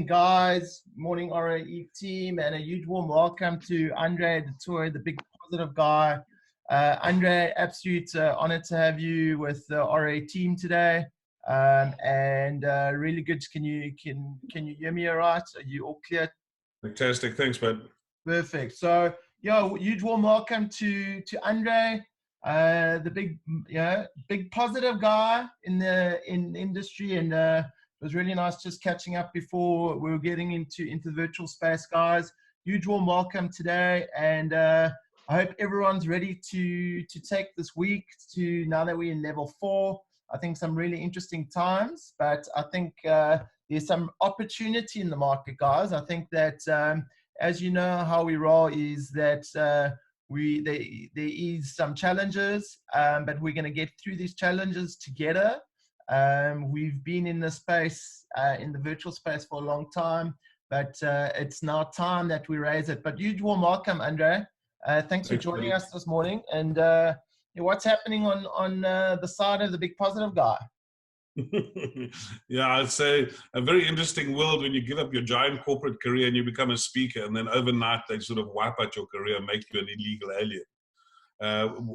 morning, guys. Morning, RAE team, and a huge warm welcome to Andre Detour, the big positive guy. Andre, absolute honor to have you with the RAE team today, and really good. Can you hear me all right? Are you all clear? Fantastic, thanks, bud. Perfect. So, huge warm welcome to Andre, the big positive guy in the industry, and it was really nice just catching up before we were getting into the virtual space, guys. Huge warm welcome today, and I hope everyone's ready to take this week to, now that we're in level 4. I think some really interesting times, but I think there's some opportunity in the market, guys. I think that as you know, how we roll is that there is some challenges, but we're going to get through these challenges together. We've been in the space, in the virtual space for a long time, but it's now time that we raise it. But huge warm welcome, Andre. Thanks for joining us this morning. And what's happening on the side of the big positive guy? Yeah, I'd say a very interesting world when you give up your giant corporate career and you become a speaker, and then overnight they sort of wipe out your career and make you an illegal alien.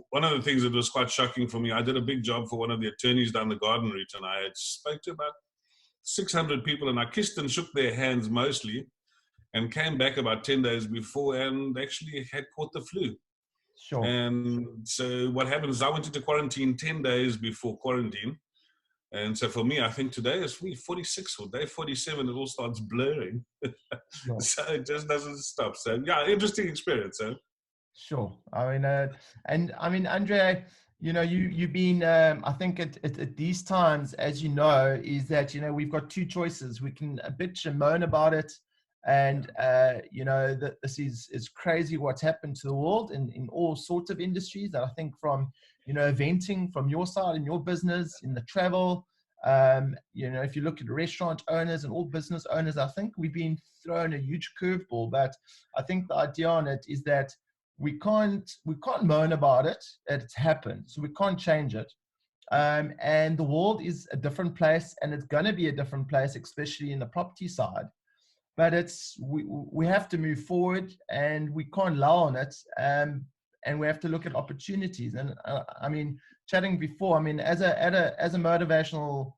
One of the things that was quite shocking for me, I did a big job for one of the attorneys down the Garden Route, and I had spoke to about 600 people, and I kissed and shook their hands mostly, and came back about 10 days before and actually had caught the flu. Sure. And so what happens is I went into quarantine 10 days before quarantine. And so for me, I think today is week 46 or day 47, it all starts blurring. Sure. So it just doesn't stop. So yeah, interesting experience. Huh? Sure. I mean, Andre, you've been, I think at these times, as you know, is that, we've got two choices. We can bitch and moan about it. And, that this is crazy what's happened to the world in all sorts of industries. And I think from, eventing from your side in your business, in the travel, if you look at restaurant owners and all business owners, I think we've been thrown a huge curveball. But I think the idea on it is that we can't moan about it. It's happened, so we can't change it. And the world is a different place, and it's going to be a different place, especially in the property side. But we have to move forward, and we can't lull on it. And we have to look at opportunities. And I mean, chatting before, I mean, as a motivational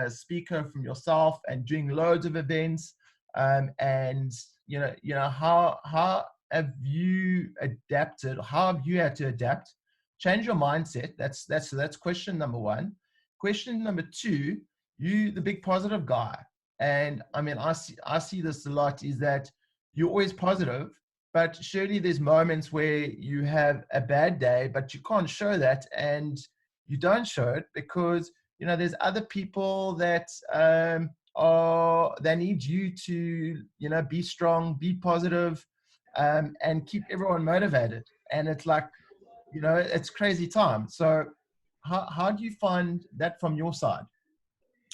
speaker from yourself and doing loads of events, and how have you adapted? How have you had to adapt? Change your mindset. That's question number 1. Question number 2, you the big positive guy. And I mean, I see this a lot, is that you're always positive, but surely there's moments where you have a bad day, but you can't show that, and you don't show it because, there's other people that they need you to, be strong, be positive, and keep everyone motivated. And it's like, it's crazy time. So how do you find that from your side?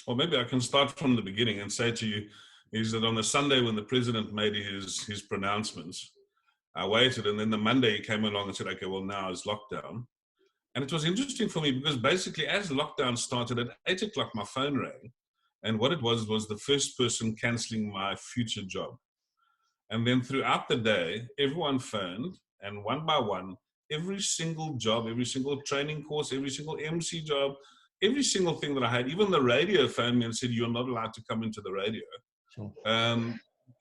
Well, maybe I can start from the beginning and say to you is that on the Sunday when the president made his pronouncements, I waited, and then the Monday he came along and said, okay, well, now is lockdown. And it was interesting for me because basically as lockdown started at 8 o'clock, my phone rang. And what it was the first person cancelling my future job. And then throughout the day, everyone phoned, and one by one, every single job, every single training course, every single MC job, every single thing that I had, even the radio phoned me and said, you're not allowed to come into the radio. Sure.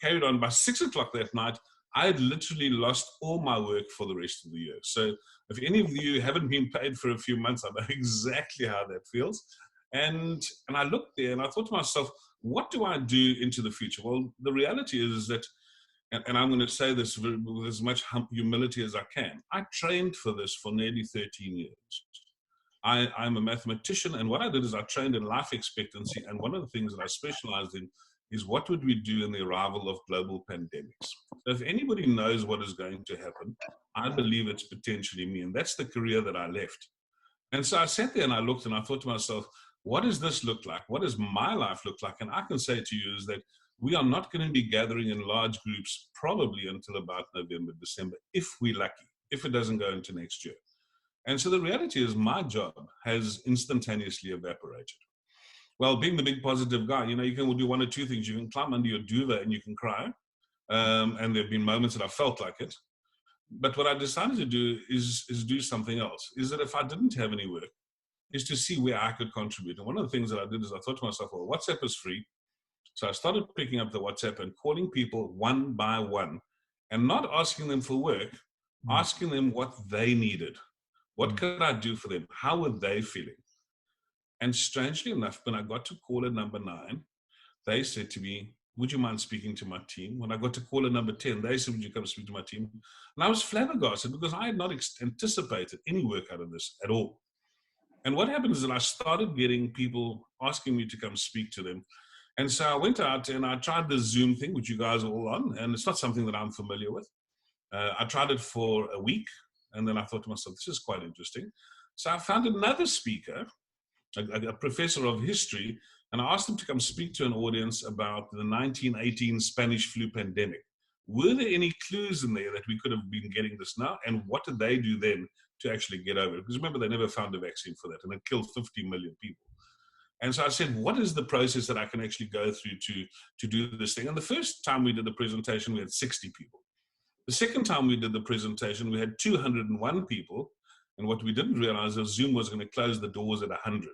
Carried on. By 6 o'clock that night, I had literally lost all my work for the rest of the year. So if any of you haven't been paid for a few months, I know exactly how that feels. And I looked there and I thought to myself, what do I do into the future? Well, the reality is that, and I'm going to say this with as much humility as I can, I trained for this for nearly 13 years. I'm a mathematician, and what I did is I trained in life expectancy, and one of the things that I specialized in is what would we do in the arrival of global pandemics. So if anybody knows what is going to happen, I believe it's potentially me, and that's the career that I left. And so I sat there and I looked and I thought to myself, what does this look like? What does my life look like? And I can say to you is that we are not going to be gathering in large groups probably until about November, December, if we're lucky, if it doesn't go into next year. And so the reality is my job has instantaneously evaporated. Well, being the big positive guy, you know, you can do one or two things. You can climb under your duvet and you can cry. And there have been moments that I felt like it. But what I decided to do is do something else. Is that if I didn't have any work, is to see where I could contribute. And one of the things that I did is I thought to myself, well, WhatsApp is free. So I started picking up the WhatsApp and calling people one by one and not asking them for work, asking them what they needed. What could I do for them? How were they feeling? And strangely enough, when I got to caller number 9, they said to me, would you mind speaking to my team? When I got to caller number 10, they said, would you come speak to my team? And I was flabbergasted because I had not anticipated any work out of this at all. And what happened is that I started getting people asking me to come speak to them. And so I went out and I tried the Zoom thing, which you guys are all on, and it's not something that I'm familiar with. I tried it for a week, and then I thought to myself, this is quite interesting. So I found another speaker, a professor of history, and I asked him to come speak to an audience about the 1918 Spanish flu pandemic. Were there any clues in there that we could have been getting this now? And what did they do then to actually get over it? Because remember, they never found a vaccine for that, and it killed 50 million people. And so I said, what is the process that I can actually go through to do this thing? And the first time we did the presentation, we had 60 people. The second time we did the presentation, we had 201 people. And what we didn't realize is Zoom was going to close the doors at 100.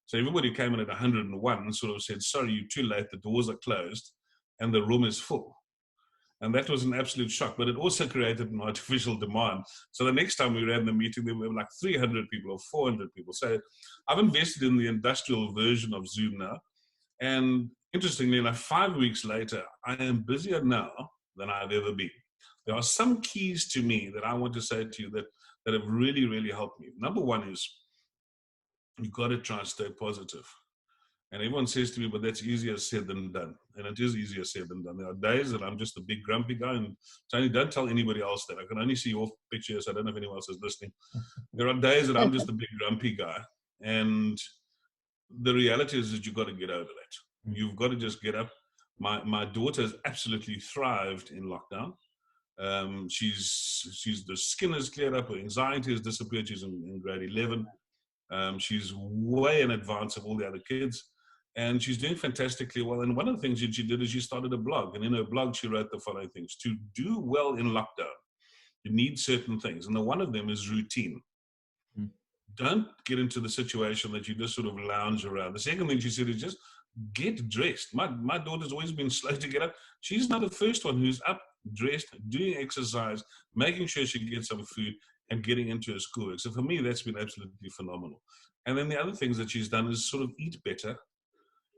So everybody came in at 101 and sort of said, sorry, you're too late, the doors are closed and the room is full. And that was an absolute shock, but it also created an artificial demand. So the next time we ran the meeting, there were like 300 people or 400 people. So I've invested in the industrial version of Zoom now. And interestingly enough, 5 weeks later, I am busier now than I've ever been. There are some keys to me that I want to say to you that have really, really helped me. Number one is you've got to try and stay positive. And everyone says to me, but that's easier said than done. And it is easier said than done. There are days that I'm just a big grumpy guy. And Tony, don't tell anybody else that. I can only see your pictures. I don't know if anyone else is listening. There are days that I'm just a big grumpy guy. And the reality is that you've got to get over that. You've got to just get up. My daughter has absolutely thrived in lockdown. She's the skin has cleared up. Her anxiety has disappeared. She's in grade 11. She's way in advance of all the other kids. And she's doing fantastically well. And one of the things that she did is she started a blog. And in her blog, she wrote the following things. To do well in lockdown, you need certain things. And one of them is routine. Don't get into the situation that you just sort of lounge around. The second thing she said is just get dressed. My daughter's always been slow to get up. She's not the first one who's up, dressed, doing exercise, making sure she gets some food and getting into her schoolwork. So for me, that's been absolutely phenomenal. And then the other things that she's done is sort of eat better,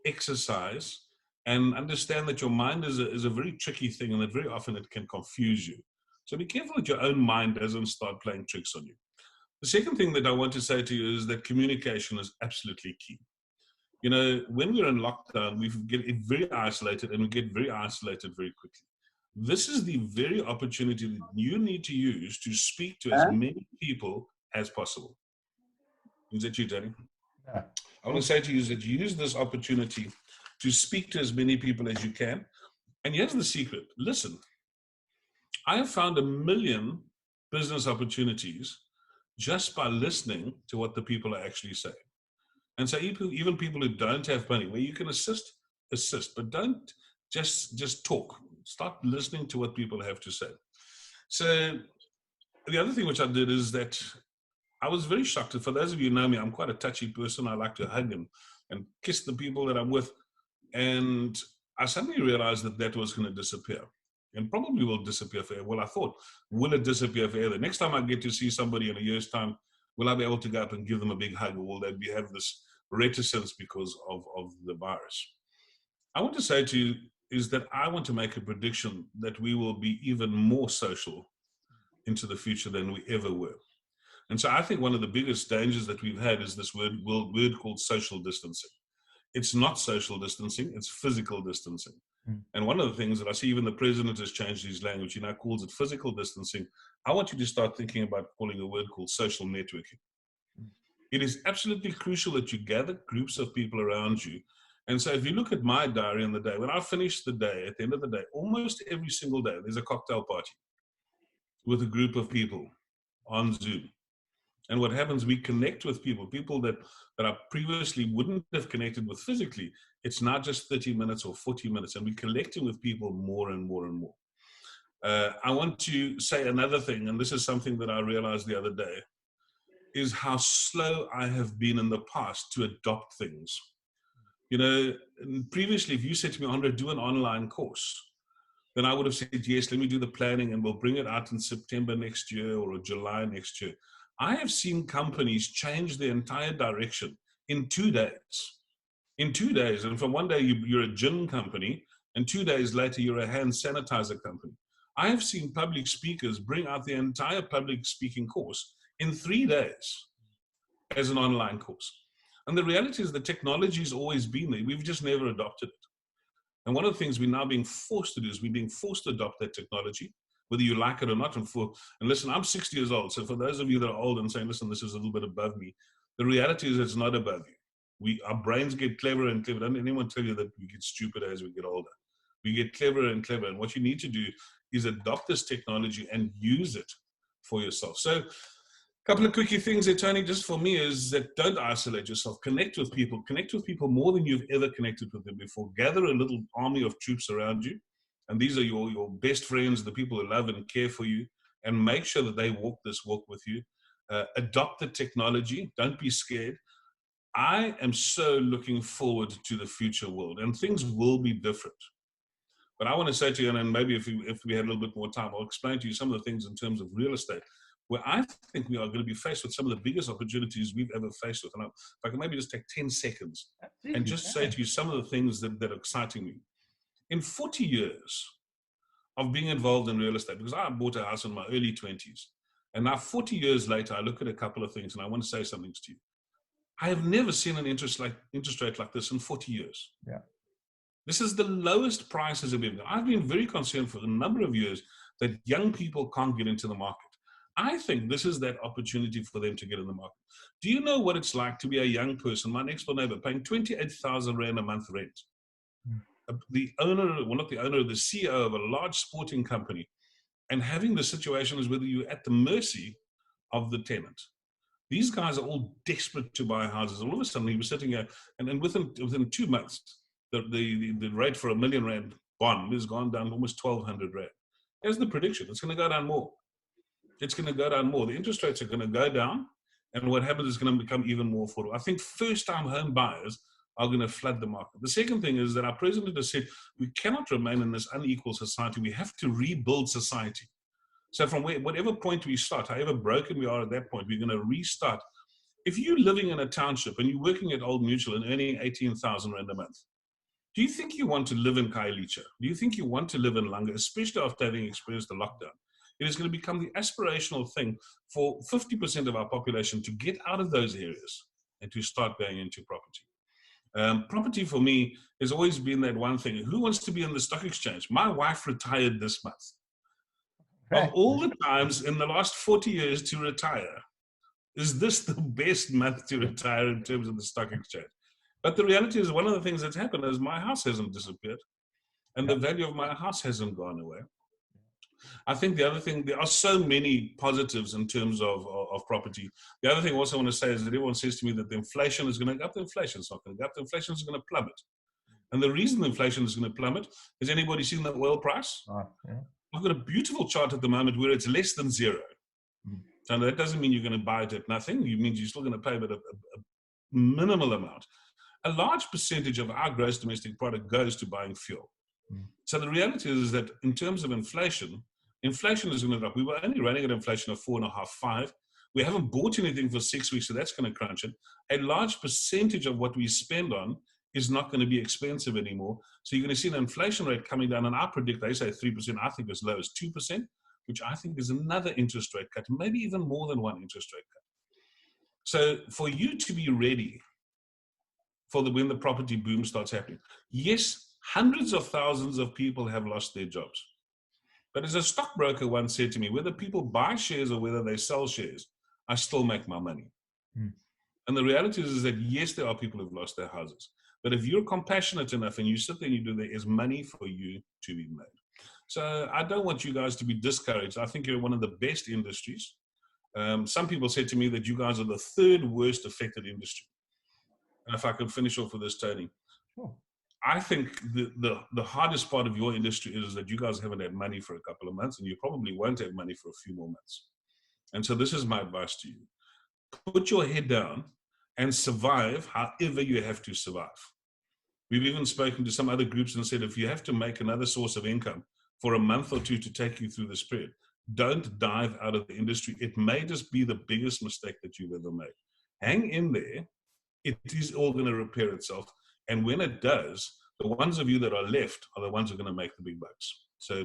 exercise, and understand that your mind is a very tricky thing and that very often it can confuse you. So be careful that your own mind doesn't start playing tricks on you. The second thing that I want to say to you is that communication is absolutely key. You know, when we're in lockdown, we get very isolated and we get very isolated very quickly. This is the very opportunity that you need to use to speak to as many people as possible. Is that you, Danny? Yeah. I want to say to you is that you use this opportunity to speak to as many people as you can. And here's the secret. Listen, I have found 1 million business opportunities just by listening to what the people are actually saying. And so even people who don't have money, where you can assist, but don't just talk. Start listening to what people have to say. So the other thing which I did is that I was very shocked. For those of you who know me, I'm quite a touchy person. I like to hug and kiss the people that I'm with. And I suddenly realized that was going to disappear. And probably will disappear forever. Well, I thought, will it disappear forever? Next time I get to see somebody in a year's time, will I be able to go up and give them a big hug, or will they have this reticence because of the virus? I want to say to you is that I want to make a prediction that we will be even more social into the future than we ever were. And so I think one of the biggest dangers that we've had is this word called social distancing. It's not social distancing, it's physical distancing. And one of the things that I see, even the president has changed his language. He now calls it physical distancing. I want you to start thinking about calling a word called social networking. It is absolutely crucial that you gather groups of people around you. And so if you look at my diary in the day, when I finish the day, at the end of the day, almost every single day, there's a cocktail party with a group of people on Zoom. And what happens, we connect with people that I previously wouldn't have connected with physically. It's not just 30 minutes or 40 minutes, and we're connecting with people more and more and more. I want to say another thing, and this is something that I realized the other day, is how slow I have been in the past to adopt things. You know, previously, if you said to me, Andre, do an online course, then I would have said, yes, let me do the planning and we'll bring it out in September next year or July next year. I have seen companies change their entire direction in 2 days. In 2 days. And from one day, you're a gin company, and 2 days later, you're a hand sanitizer company. I have seen public speakers bring out the entire public speaking course in 3 days as an online course. And the reality is the technology has always been there. We've just never adopted it. And one of the things we're now being forced to do is we're being forced to adopt that technology, whether you like it or not. And listen, I'm 60 years old. So for those of you that are old and saying, listen, this is a little bit above me, the reality is it's not above you. Our brains get cleverer and cleverer. Don't anyone tell you that we get stupider as we get older. We get cleverer and cleverer. And what you need to do is adopt this technology and use it for yourself. So a couple of quickie things there, Tony, just for me, is that don't isolate yourself. Connect with people. Connect with people more than you've ever connected with them before. Gather a little army of troops around you. And these are your best friends, the people who love and care for you. And make sure that they walk this walk with you. Adopt the technology. Don't be scared. I am so looking forward to the future world. And things will be different. But I want to say to you, and maybe if we had a little bit more time, I'll explain to you some of the things in terms of real estate, where I think we are going to be faced with some of the biggest opportunities we've ever faced with. And if I can maybe just take 10 seconds and just say to you some of the things that are exciting me. In 40 years of being involved in real estate, because I bought a house in my early 20s, and now 40 years later, I look at a couple of things, and I want to say something to you. I have never seen an interest rate like this in 40 years. Yeah. This is the lowest prices have been. I've been very concerned for a number of years that young people can't get into the market. I think this is that opportunity for them to get in the market. Do you know what it's like to be a young person, my next door neighbor, paying 28,000 Rand a month rent? The owner, well, not the owner, the CEO of a large sporting company, and having the situation is whether you're at the mercy of the tenant. These guys are all desperate to buy houses. All of a sudden, he was sitting here, and then within 2 months, the rate for a R1 million bond has gone down almost 1,200 Rand. Here's the prediction: it's going to go down more. It's going to go down more. The interest rates are going to go down, and what happens is going to become even more affordable. I think first-time home buyers are going to flood the market. The second thing is that our president has said we cannot remain in this unequal society. We have to rebuild society. So from whatever point we start, however broken we are at that point, we're going to restart. If you're living in a township and you're working at Old Mutual and earning 18,000 Rand a month, do you think you want to live in Khayelitsha? Do you think you want to live in Langa, especially after having experienced the lockdown? It is going to become the aspirational thing for 50% of our population to get out of those areas and to start going into property. Property for me has always been that one thing. Who wants to be in the stock exchange? My wife retired this month. Of all the times in the last 40 years to retire, is this the best month to retire in terms of the stock exchange? But the reality is one of the things that's happened is my house hasn't disappeared and the value of my house hasn't gone away. I think the other thing, there are so many positives in terms of property. The other thing I also want to say is that everyone says to me that the inflation is going to go up. The inflation is not going to go up. The inflation is going to plummet. And the reason the inflation is going to plummet, has anybody seen the oil price? Yeah. I've got a beautiful chart at the moment where it's less than zero. And that doesn't mean you're going to buy it at nothing. It means you're still going to pay but a minimal amount. A large percentage of our gross domestic product goes to buying fuel. So the reality is that in terms of inflation is going to drop. We were only running at inflation of 4.5, 5. We haven't bought anything for 6 weeks, so that's going to crunch it. A large percentage of what we spend on is not going to be expensive anymore. So you're going to see an inflation rate coming down, and I predict, they say 3%, I think as low as 2%, which I think is another interest rate cut, maybe even more than one interest rate cut. So for you to be ready for when the property boom starts happening, yes, hundreds of thousands of people have lost their jobs. But as a stockbroker once said to me, whether people buy shares or whether they sell shares, I still make my money. And the reality is that, yes, there are people who've lost their houses. But if you're compassionate enough and you sit there and you do, there is money for you to be made. So I don't want you guys to be discouraged. I think you're one of the best industries. Some people said to me that you guys are the third worst affected industry. And if I could finish off with this, Tony, Sure. I think the hardest part of your industry is that you guys haven't had money for a couple of months, and you probably won't have money for a few more months. And so this is my advice to you. Put your head down and survive however you have to survive. We've even spoken to some other groups and said, if you have to make another source of income for a month or two to take you through this period, don't dive out of the industry. It may just be the biggest mistake that you've ever made. Hang in there. It is all going to repair itself. And when it does, the ones of you that are left are the ones who are going to make the big bucks. So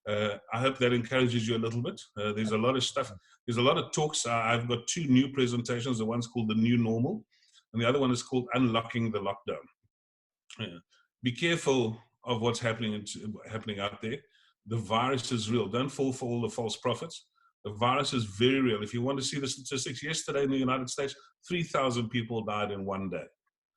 I hope that encourages you a little bit. There's a lot of stuff. There's a lot of talks. I've got 2 new presentations. The one's called The New Normal, and the other one is called Unlocking the Lockdown. Be careful of what's happening out there. The virus is real. Don't fall for all the false prophets. The virus is very real. If you want to see the statistics, yesterday in the United States, 3,000 people died in one day.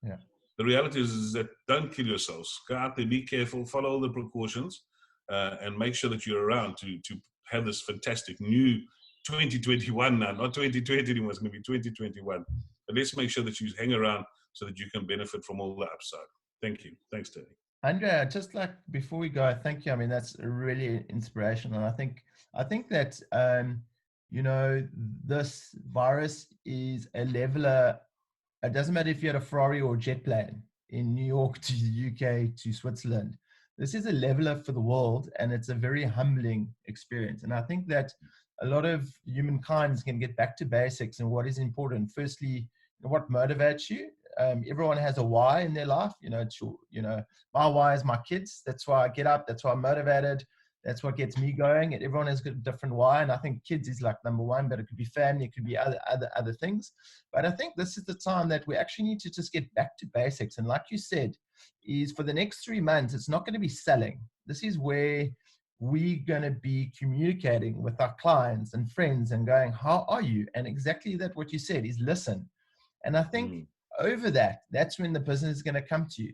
Yeah. The reality is that don't kill yourselves. Go out there, be careful, follow all the precautions, and make sure that you're around to have this fantastic new 2021 now, not 2020 anymore, it's going to be 2021. But let's make sure that you hang around so that you can benefit from all the upside. Thank you. Thanks, Tony. Andrea, just like before we go, thank you. I mean, that's really inspirational. And I think that, you know, this virus is a leveler. It doesn't matter if you had a Ferrari or a jet plane in New York to the UK to Switzerland. This is a leveler for the world, and it's a very humbling experience. And I think that a lot of humankind is going to get back to basics and what is important. Firstly, what motivates you. Everyone has a why in their life. You know, it's your, you know, my why is my kids. That's why I get up. That's why I'm motivated. That's what gets me going. And everyone has got a different why. And I think kids is like number one, but it could be family. It could be other things. But I think this is the time that we actually need to just get back to basics. And like you said, is for the next 3 months, it's not going to be selling. This is where we're going to be communicating with our clients and friends and going, how are you? And exactly that what you said is listen. And I think over that's when the business is going to come to you.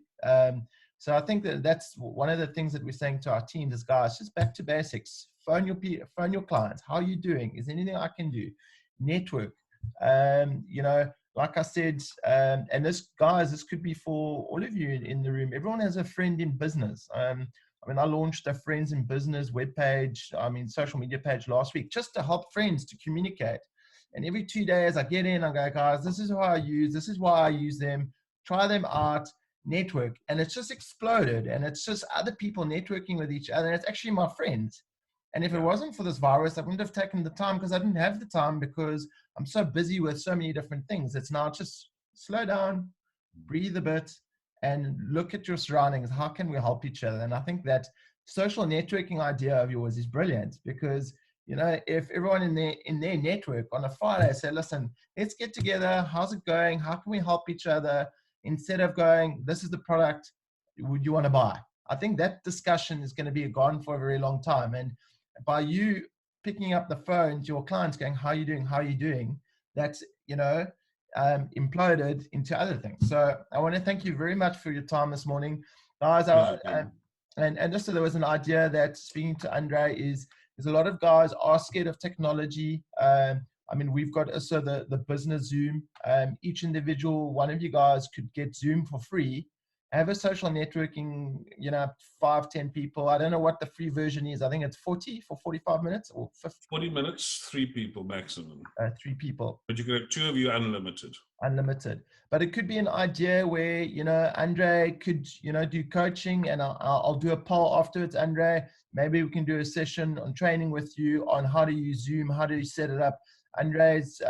So I think that's one of the things that we're saying to our teams is, guys, just back to basics. Phone your clients. How are you doing? Is there anything I can do? Network. You know, like I said, and this could be for all of you in the room. Everyone has a friend in business. I mean, I launched a Friends in Business webpage, social media page last week, just to help friends to communicate. And every 2 days I get in, I go, guys, this is this is why I use them, try them out, network. And it's just exploded. And it's just other people networking with each other. And it's actually my friends. And if it wasn't for this virus, I wouldn't have taken the time because I didn't have the time because I'm so busy with so many different things. It's now just slow down, breathe a bit, and look at your surroundings. How can we help each other? And I think that social networking idea of yours is brilliant because, you know, if everyone in their network on a Friday say, listen, let's get together. How's it going? How can we help each other? Instead of going, this is the product, would you want to buy? I think that discussion is going to be gone for a very long time. And by you picking up the phone to your clients going, how are you doing? How are you doing? That's, you know, imploded into other things. So I want to thank you very much for your time this morning. Guys, and just so there was an idea that speaking to Andre is, there's a lot of guys are scared of technology. I mean, we've got also the business Zoom. Each individual, one of you guys could get Zoom for free. Have a social networking, you know, 5-10 people. I don't know what the free version is. I think it's 40 for 45 minutes or 50. 40 minutes, 3 people maximum. 3 people. But you can have 2 of you unlimited. Unlimited. But it could be an idea where, you know, Andre could, you know, do coaching and I'll do a poll afterwards. Andre, maybe we can do a session on training with you on how to use Zoom, how do you set it up. Andre's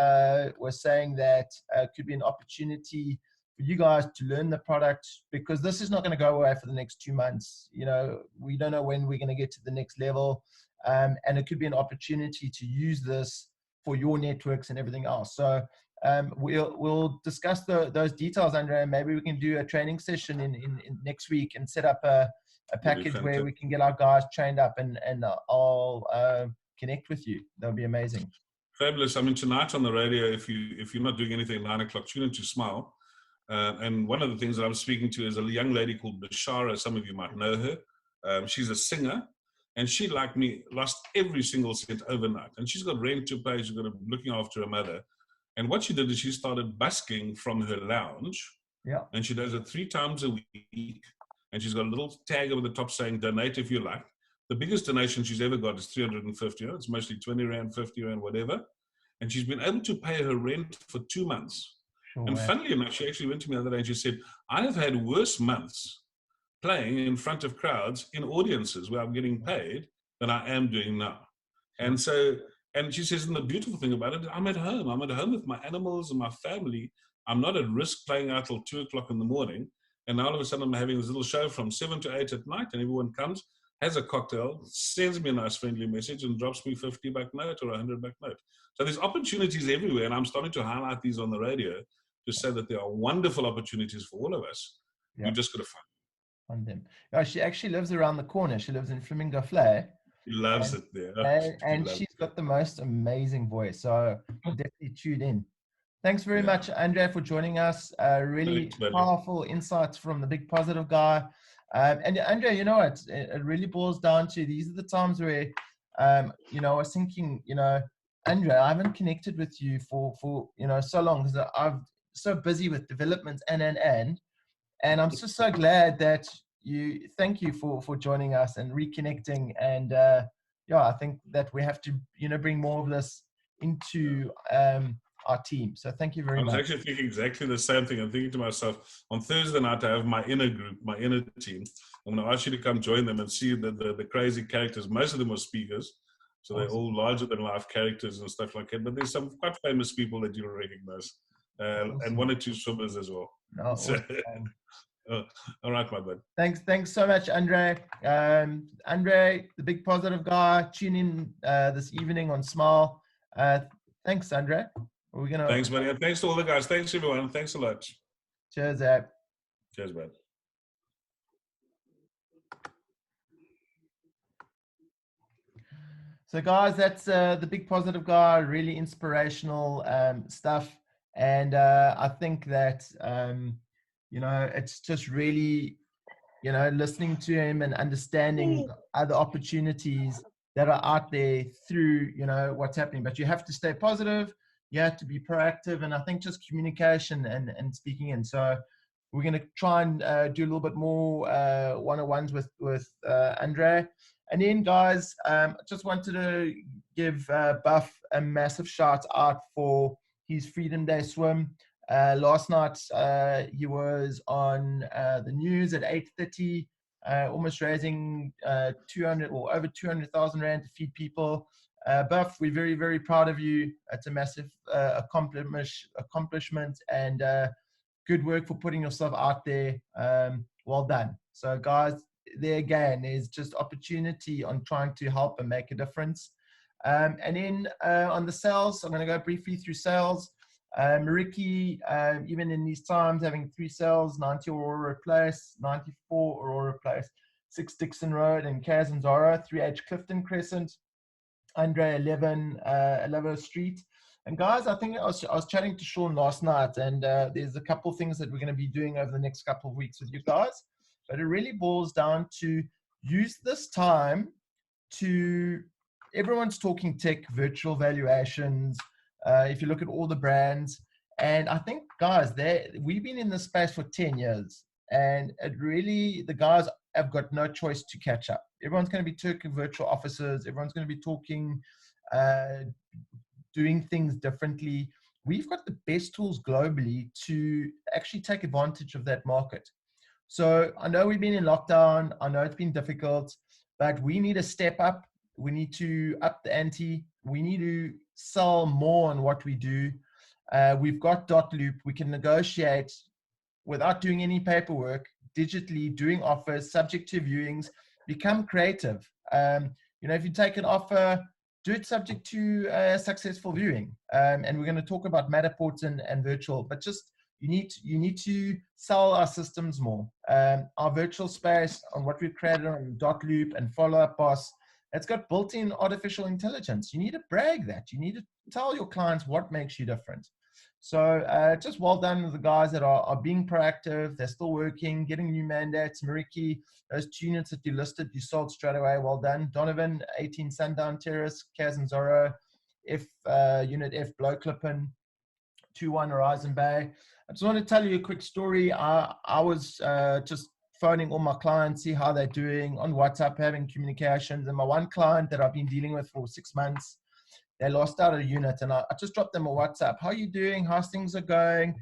was saying that could be an opportunity for you guys to learn the product because this is not going to go away for the next 2 months. You know, we don't know when we're going to get to the next level. And it could be an opportunity to use this for your networks and everything else. So we'll discuss those details, Andre. Maybe we can do a training session in next week and set up a package where we can get our guys trained up and I'll connect with you. That'll be amazing. Fabulous. I mean, tonight on the radio, if you're not doing anything at 9 o'clock, tune into Smile. And one of the things that I'm speaking to is a young lady called Bashara. Some of you might know her. She's a singer. And she, like me, lost every single cent overnight. And she's got rent to pay. She's got looking after her mother. And what she did is she started busking from her lounge. Yeah. And she does it 3 times a week. And she's got a little tag over the top saying, donate if you like. The biggest donation she's ever got is 350. It's mostly 20 Rand, 50 Rand, whatever. And she's been able to pay her rent for 2 months. Sure. And funnily enough, she actually went to me the other day and she said, I have had worse months playing in front of crowds in audiences where I'm getting paid than I am doing now. Sure. And so, and she says, and the beautiful thing about it, I'm at home. I'm at home with my animals and my family. I'm not at risk playing out till 2 o'clock in the morning. And now all of a sudden I'm having this little show from 7 to 8 at night, and everyone comes, has a cocktail, sends me a nice friendly message and drops me $50 note or $100 note. So there's opportunities everywhere, and I'm starting to highlight these on the radio to say that there are wonderful opportunities for all of us. Yep. You just got to find them. Yeah, she actually lives around the corner. She lives in Flamingo Flay. She loves it there. And she's got the most amazing voice. So definitely tune in. Thanks very much, Andre, for joining us. Really powerful insights from the big positive guy. And Andre, you know what? It really boils down to these are the times where, you know, I was thinking, you know, Andre, I haven't connected with you for you know, so long because I'm so busy with development and I'm just so glad that thank you for joining us and reconnecting. And yeah, I think that we have to, you know, bring more of this into our team. So thank you very much. I was actually thinking exactly the same thing. I'm thinking to myself, on Thursday night, I have my inner group, my inner team. I'm going to ask you to come join them and see the crazy characters. Most of them are speakers. So they're all larger than life characters and stuff like that. But there's some quite famous people that you'll recognize. And 1 or 2 swimmers as well. Oh, so, all right, my bud. Thanks so much, Andre. Andre, the big positive guy, tune in this evening on Smile. Thanks, Andre. Thanks, buddy. And thanks to all the guys. Thanks, everyone. Thanks a lot. Cheers, Ab. Cheers, bud. So, guys, that's the big positive guy. Really inspirational stuff. And I think that, you know, it's just really, you know, listening to him and understanding other opportunities that are out there through, you know, what's happening. But you have to stay positive. You have to be proactive. And I think just communication and speaking in. So we're going to try and do a little bit more one-on-ones with Andre. And then, guys, just wanted to give Buff a massive shout out for his Freedom Day swim. Last night, he was on the news at 8:30, almost raising 200 or over 200,000 Rand to feed people. Buff, we're very, very proud of you. It's a massive accomplishment and good work for putting yourself out there. Well done. So, guys, there again, there's just opportunity on trying to help and make a difference. And then on the sales, I'm going to go briefly through sales. Ricky, even in these times, having 3 sales, 90 Aurora Place, 94 Aurora Place, 6 Dixon Road, and Kaz and Zara, 3H Clifton Crescent, Andre 11 Alavo Street. And guys, I think I was chatting to Sean last night, and there's a couple of things that we're going to be doing over the next couple of weeks with you guys. But it really boils down to use this time to, everyone's talking tech, virtual valuations, if you look at all the brands. And I think, guys, we've been in this space for 10 years. And it really, the guys have got no choice to catch up. Everyone's going to be talking virtual offices. Everyone's going to be talking, doing things differently. We've got the best tools globally to actually take advantage of that market. So I know we've been in lockdown. I know it's been difficult, but we need to step up. We need to up the ante. We need to sell more on what we do. We've got Dotloop. We can negotiate without doing any paperwork, digitally, doing offers, subject to viewings, become creative. You know, if you take an offer, do it subject to a successful viewing. And we're going to talk about Matterport and virtual, but just you need to sell our systems more. Our virtual space on what we've created on Dotloop and Follow Up Boss, it's got built-in artificial intelligence. You need to brag that. You need to tell your clients what makes you different. So just well done to the guys that are being proactive. They're still working, getting new mandates. Mariki, those 2 units that you listed, you sold straight away. Well done. Donovan, 18 Sundown Terrace, Kaz and Zorro, Unit F, Blow Clippin, 2-1 Horizon Bay. I just want to tell you a quick story. I was just phoning all my clients, see how they're doing on WhatsApp, having communications. And my one client that I've been dealing with for 6 months, they lost out a unit, and I just dropped them a WhatsApp. How are you doing? How's things are going?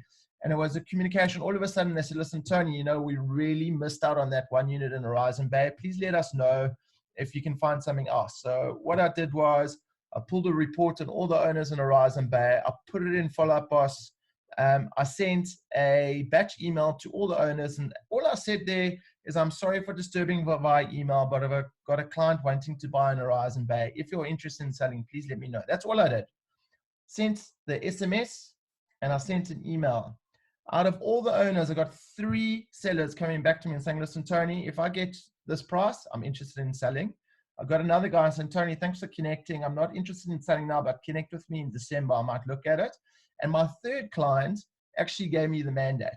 And it was a communication. All of a sudden, they said, listen, Tony, we really missed out on that 1 unit in Horizon Bay. Please let us know if you can find something else. So what I did was I pulled a report on all the owners in Horizon Bay. I put it in Follow-Up Boss. I sent a batch email to all the owners, and all I said there is, I'm sorry for disturbing via email, but I've got a client wanting to buy in Horizon Bay. If you're interested in selling, please let me know. That's all I did. Sent the SMS and I sent an email. Out of all the owners, I got 3 sellers coming back to me and saying, listen, Tony, if I get this price, I'm interested in selling. I got another guy saying, Tony, thanks for connecting. I'm not interested in selling now, but connect with me in December. I might look at it. And my third client actually gave me the mandate.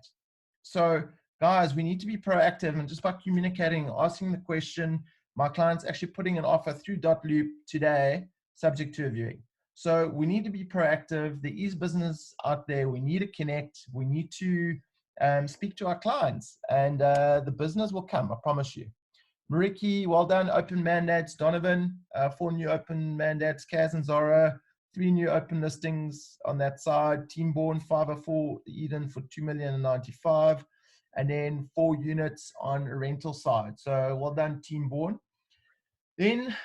So guys, we need to be proactive, and just by communicating, asking the question, my client's actually putting an offer through Dotloop today, subject to a viewing. So we need to be proactive. There is business out there. We need to connect. We need to speak to our clients, and the business will come, I promise you. Mariki, well done. Open mandates. Donovan, 4 new open mandates. Kaz and Zora, 3 new open listings on that side. Teamborn, 504 Eden for 2,095,000. And then 4 units on a rental side. So well done, Teamborn. Then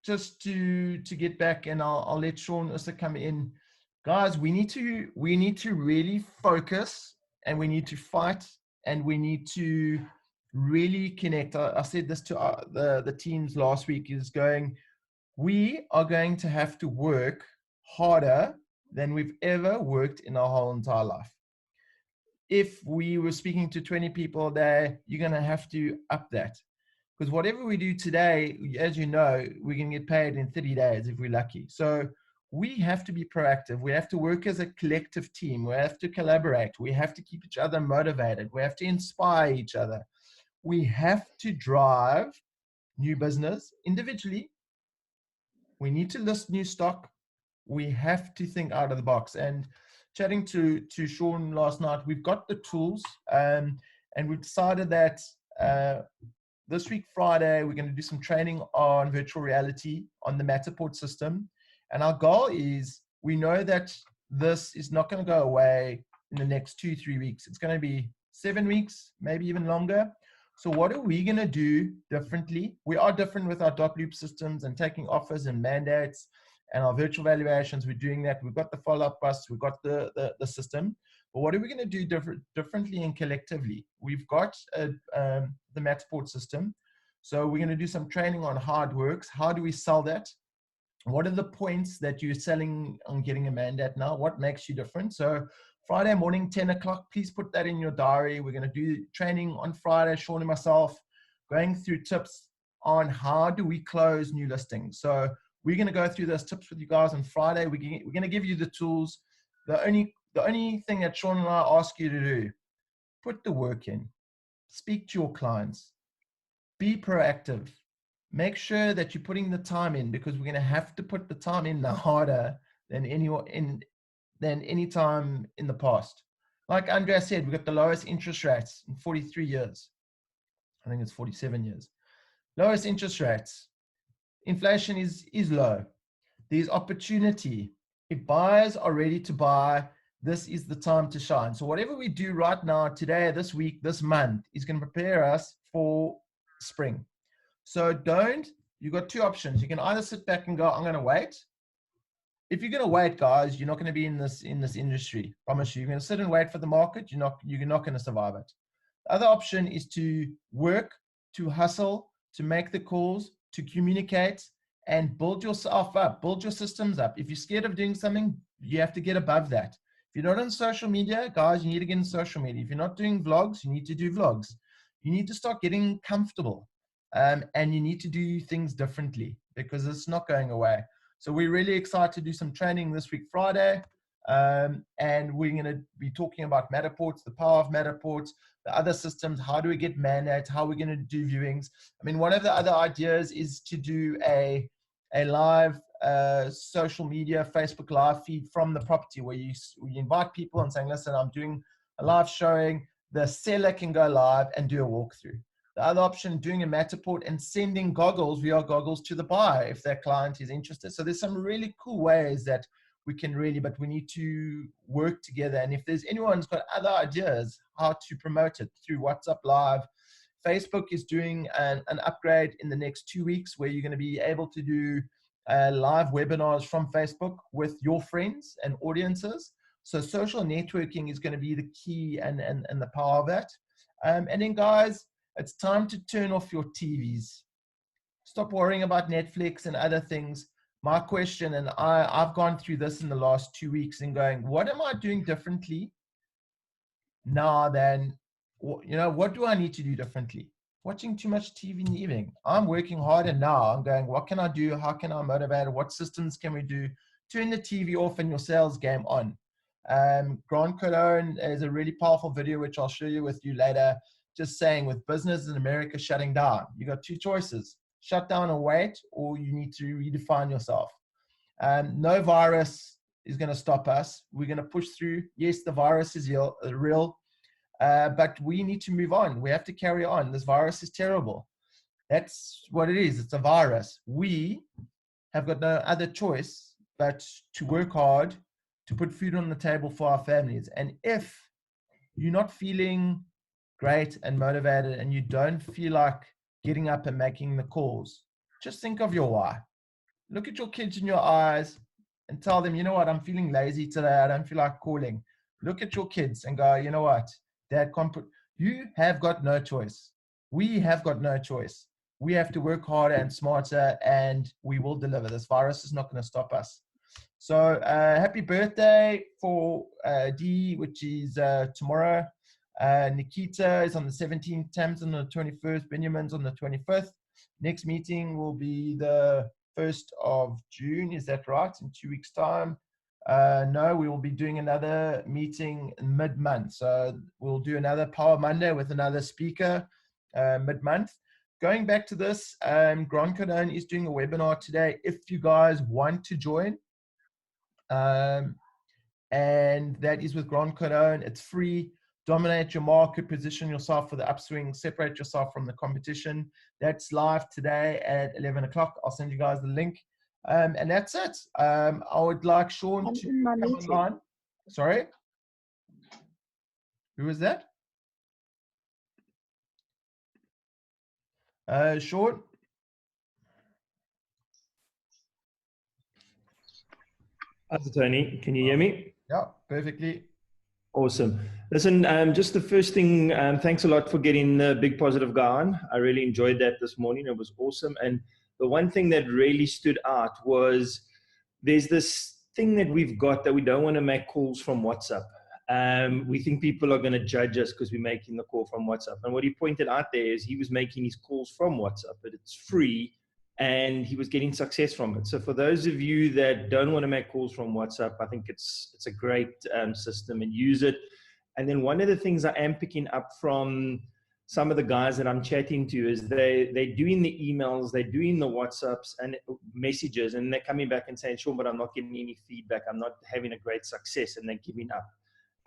just to get back, and I'll let Sean also come in. Guys, we need to really focus, and we need to fight, and we need to really connect. I said this to the teams last week, is going, we are going to have to work harder than we've ever worked in our whole entire life. If we were speaking to 20 people a day, you're going to have to up that. Because whatever we do today, as you know, we're going to get paid in 30 days if we're lucky. So we have to be proactive. We have to work as a collective team. We have to collaborate. We have to keep each other motivated. We have to inspire each other. We have to drive new business individually. We need to list new stock. We have to think out of the box. And chatting to Sean last night, we've got the tools, and we've decided that this week, Friday, we're going to do some training on virtual reality on the Matterport system. And our goal is, we know that this is not going to go away in the next 2-3 weeks. It's going to be 7 weeks, maybe even longer. So what are we going to do differently? We are different with our Dotloop systems and taking offers and mandates and our virtual valuations. We're doing that. We've got the follow-up bus. We've got the system. But what are we going to do differently and collectively? We've got the Matterport system. So we're going to do some training on how it works. How do we sell that? What are the points that you're selling on getting a mandate now? What makes you different? So Friday morning, 10 o'clock, please put that in your diary. We're going to do training on Friday, Sean and myself, going through tips on how do we close new listings. So we're going to go through those tips with you guys on Friday. We're going to give you the tools. The only thing that Sean and I ask you to do, put the work in, speak to your clients, be proactive, make sure that you're putting the time in, because we're going to have to put the time in now harder than any time in the past. Like Andrea said, we've got the lowest interest rates in 43 years. I think it's 47 years. Lowest interest rates. Inflation is low. There's opportunity. If buyers are ready to buy, this is the time to shine. So whatever we do right now, today, this week, this month, is going to prepare us for spring. So you've got 2 options. You can either sit back and go, I'm going to wait. If you're going to wait, guys, you're not going to be in this industry. I promise you. You're going to sit and wait for the market. You're not going to survive it. The other option is to work, to hustle, to make the calls, to communicate, and build yourself up, build your systems up. If you're scared of doing something, you have to get above that. If you're not on social media, guys, you need to get in social media. If you're not doing vlogs, you need to do vlogs. You need to start getting comfortable, and you need to do things differently, because it's not going away. So we're really excited to do some training this week, Friday. And we're going to be talking about Matterports, the power of Matterports, the other systems, how do we get mandates, how we're going to do viewings. I mean, one of the other ideas is to do a live social media, Facebook live feed from the property where you invite people and saying, listen, I'm doing a live showing. The seller can go live and do a walkthrough. The other option, doing a Matterport and sending goggles, VR goggles, to the buyer if their client is interested. So there's some really cool ways that we can really, but we need to work together. And if there's anyone who's got other ideas how to promote it through WhatsApp Live, Facebook is doing an upgrade in the next 2 weeks where you're going to be able to do live webinars from Facebook with your friends and audiences. So social networking is going to be the key and the power of that. And then, guys, it's time to turn off your TVs. Stop worrying about Netflix and other things. My question, and I've gone through this in the last 2 weeks and going, what am I doing differently now than, what do I need to do differently? Watching too much TV in the evening. I'm working harder now. I'm going, what can I do? How can I motivate? What systems can we do? Turn the TV off and your sales game on. Grant Cardone is a really powerful video, which I'll show you with you later, just saying with business in America shutting down, you got two choices: shut down and wait, or you need to redefine yourself. No virus is going to stop us. We're going to push through. Yes, the virus is real, but we need to move on. We have to carry on. This virus is terrible. That's what it is. It's a virus. We have got no other choice but to work hard, to put food on the table for our families. And if you're not feeling great and motivated and you don't feel like getting up and making the calls, just think of your why. Look at your kids in your eyes and tell them, you know what, I'm feeling lazy today. I don't feel like calling. Look at your kids and go, you know what, Dad can't put, you have got no choice. We have got no choice. We have to work harder and smarter, and we will deliver. This virus is not going to stop us. So happy birthday for Dee, which is tomorrow. Nikita is on the 17th, Tam's on the 21st, Benjamin's on the 25th. Next meeting will be the 1st of June. Is that right? In 2 weeks' time? No, we will be doing another meeting mid-month. So we'll do another Power Monday with another speaker mid-month. Going back to this, Grant Cardone is doing a webinar today. If you guys want to join, and that is with Grant Cardone. It's free. Dominate your market, position yourself for the upswing, separate yourself from the competition. That's live today at 11 o'clock. I'll send you guys the link. And that's it. I would like Sean to come online. Sorry? Who was that? Sean? Hi, Tony. Can you hear me? Yeah, perfectly. Awesome. Listen, just the first thing, thanks a lot for getting the Big Positive guy on. I really enjoyed that this morning. It was awesome. And the one thing that really stood out was there's this thing that we've got that we don't want to make calls from WhatsApp. We think people are going to judge us because we're making the call from WhatsApp. And what he pointed out there is he was making his calls from WhatsApp, but it's free. And he was getting success from it. So for those of you that don't want to make calls from WhatsApp, I think it's a great system, and use it. And then one of the things I am picking up from some of the guys that I'm chatting to is they're doing the emails, they're doing the WhatsApps and messages, and they're coming back and saying, sure, but I'm not getting any feedback. I'm not having a great success, and they're giving up.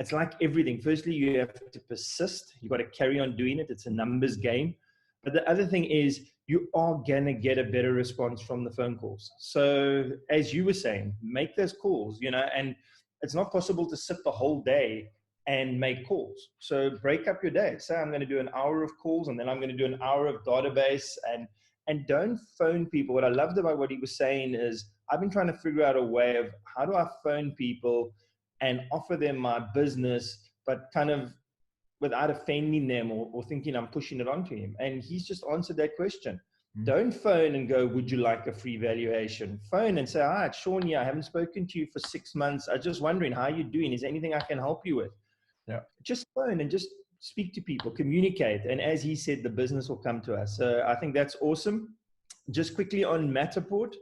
It's like everything. Firstly, you have to persist. You've got to carry on doing it. It's a numbers game. But the other thing is you are going to get a better response from the phone calls. So as you were saying, make those calls, and it's not possible to sit the whole day and make calls. So break up your day. Say I'm going to do an hour of calls, and then I'm going to do an hour of database, and don't phone people. What I loved about what he was saying is I've been trying to figure out a way of how do I phone people and offer them my business, but kind of without offending them or thinking I'm pushing it onto him. And he's just answered that question. Don't phone and go, would you like a free valuation? Phone and say, hi, it's Sean here. I haven't spoken to you for 6 months. I'm just wondering, how are you doing? Is there anything I can help you with? Yeah. Just phone and just speak to people, communicate. And as he said, the business will come to us. So I think that's awesome. Just quickly on Matterport.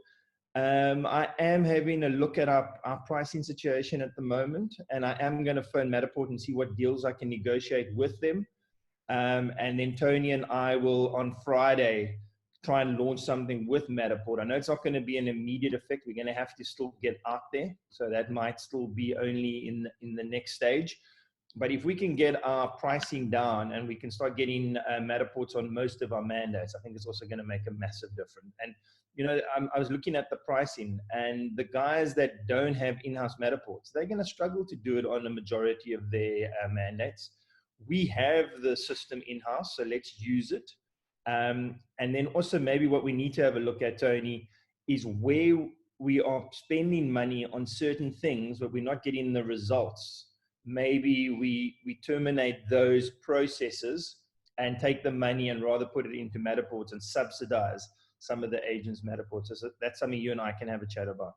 I am having a look at our pricing situation at the moment, and I am going to phone Matterport and see what deals I can negotiate with them. And then Tony and I will on Friday try and launch something with Matterport. I know it's not going to be an immediate effect. We're going to have to still get out there, so that might still be only in the next stage. But if we can get our pricing down and we can start getting Matterports on most of our mandates, I think it's also going to make a massive difference. And I was looking at the pricing, and the guys that don't have in-house Matterports, they're going to struggle to do it on the majority of their mandates. We have the system in-house, so let's use it. And then also maybe what we need to have a look at, Tony, is where we are spending money on certain things, but we're not getting the results. Maybe we terminate those processes and take the money and rather put it into Matterports and subsidize some of the agents' Matterports. So that's something you and I can have a chat about.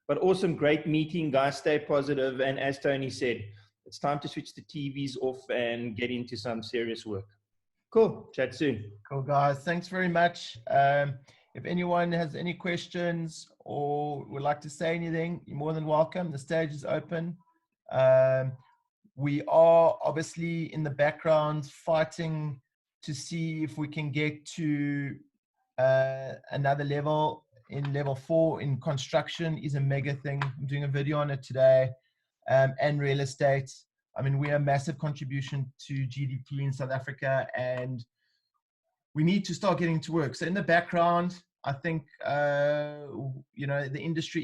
But awesome, great meeting, guys. Stay positive. And as Tony said, it's time to switch the TVs off and get into some serious work. Cool. Chat soon. Cool, guys. Thanks very much. If anyone has any questions or would like to say anything, you're more than welcome. The stage is open. We are obviously in the background fighting to see if we can get to another level. In level 4 in construction is a mega thing. I'm doing a video on it today. And real estate. I mean, we are a massive contribution to GDP in South Africa, and we need to start getting to work. So in the background, I think, the industry